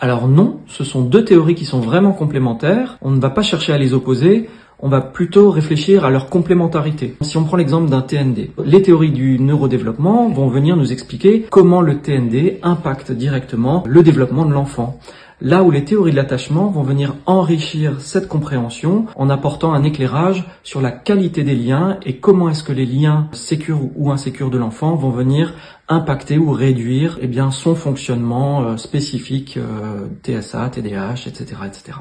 Alors non, ce sont deux théories qui sont vraiment complémentaires. On ne va pas chercher à les opposer, on va plutôt réfléchir à leur complémentarité. Si on prend l'exemple d'un TND, les théories du neurodéveloppement vont venir nous expliquer comment le TND impacte directement le développement de l'enfant. Là où les théories de l'attachement vont venir enrichir cette compréhension en apportant un éclairage sur la qualité des liens et comment est-ce que les liens sécures ou insécures de l'enfant vont venir impacter ou réduire son fonctionnement spécifique, TSA, TDAH, etc., etc.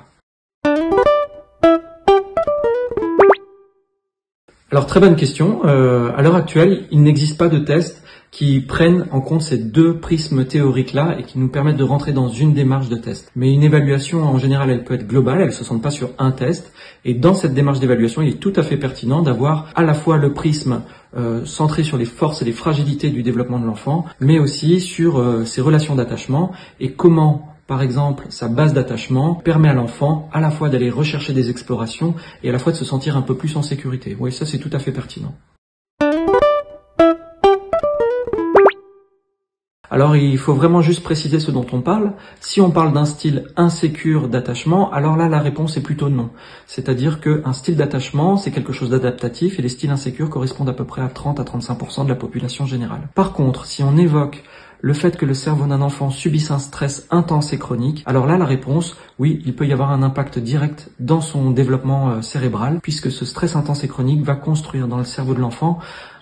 Alors très bonne question. À l'heure actuelle, il n'existe pas de tests qui prennent en compte ces deux prismes théoriques-là et qui nous permettent de rentrer dans une démarche de test. Mais une évaluation, en général, elle peut être globale, elle ne se centre pas sur un test. Et dans cette démarche d'évaluation, il est tout à fait pertinent d'avoir à la fois le prisme centré sur les forces et les fragilités du développement de l'enfant, mais aussi sur ses relations d'attachement et comment, par exemple, sa base d'attachement permet à l'enfant à la fois d'aller rechercher des explorations et à la fois de se sentir un peu plus en sécurité. Oui, ça c'est tout à fait pertinent. Alors il faut vraiment juste préciser ce dont on parle. Si on parle d'un style insécure d'attachement, alors là la réponse est plutôt non. C'est-à-dire qu'un style d'attachement c'est quelque chose d'adaptatif et les styles insécures correspondent à peu près à 30 à 35% de la population générale. Par contre, si on évoque le fait que le cerveau d'un enfant subisse un stress intense et chronique, alors là la réponse, oui, il peut y avoir un impact direct dans son développement cérébral, puisque ce stress intense et chronique va construire dans le cerveau de l'enfant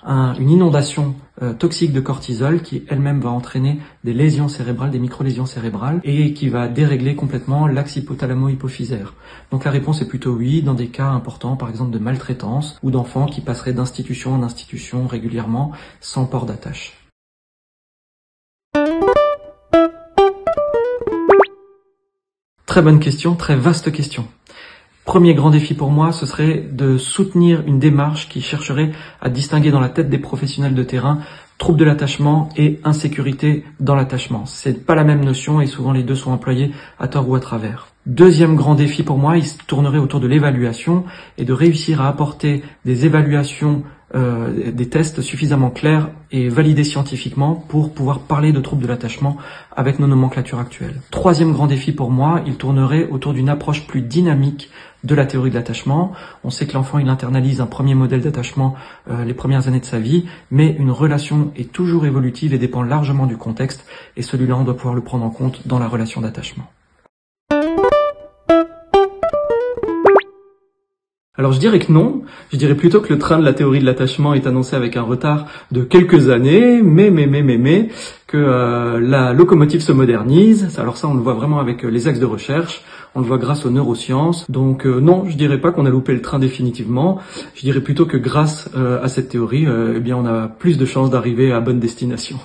une inondation toxique de cortisol qui elle-même va entraîner des lésions cérébrales, des micro-lésions cérébrales, et qui va dérégler complètement l'axe hypothalamo-hypophysaire. Donc la réponse est plutôt oui, dans des cas importants, par exemple de maltraitance, ou d'enfants qui passeraient d'institution en institution régulièrement sans port d'attache. Très bonne question, très vaste question. Premier grand défi pour moi, ce serait de soutenir une démarche qui chercherait à distinguer dans la tête des professionnels de terrain trouble de l'attachement et insécurité dans l'attachement. C'est pas la même notion et souvent les deux sont employés à tort ou à travers. Deuxième grand défi pour moi, il se tournerait autour de l'évaluation et de réussir à apporter des évaluations, des tests suffisamment clairs et validés scientifiquement pour pouvoir parler de troubles de l'attachement avec nos nomenclatures actuelles. Troisième grand défi pour moi, il tournerait autour d'une approche plus dynamique de la théorie de l'attachement. On sait que l'enfant il internalise un premier modèle d'attachement les premières années de sa vie, mais une relation est toujours évolutive et dépend largement du contexte, et celui-là on doit pouvoir le prendre en compte dans la relation d'attachement. Alors je dirais que non, je dirais plutôt que le train de la théorie de l'attachement est annoncé avec un retard de quelques années, mais que la locomotive se modernise. Alors ça on le voit vraiment avec les axes de recherche, on le voit grâce aux neurosciences. Donc non, je dirais pas qu'on a loupé le train définitivement, je dirais plutôt que grâce à cette théorie, on a plus de chances d'arriver à bonne destination.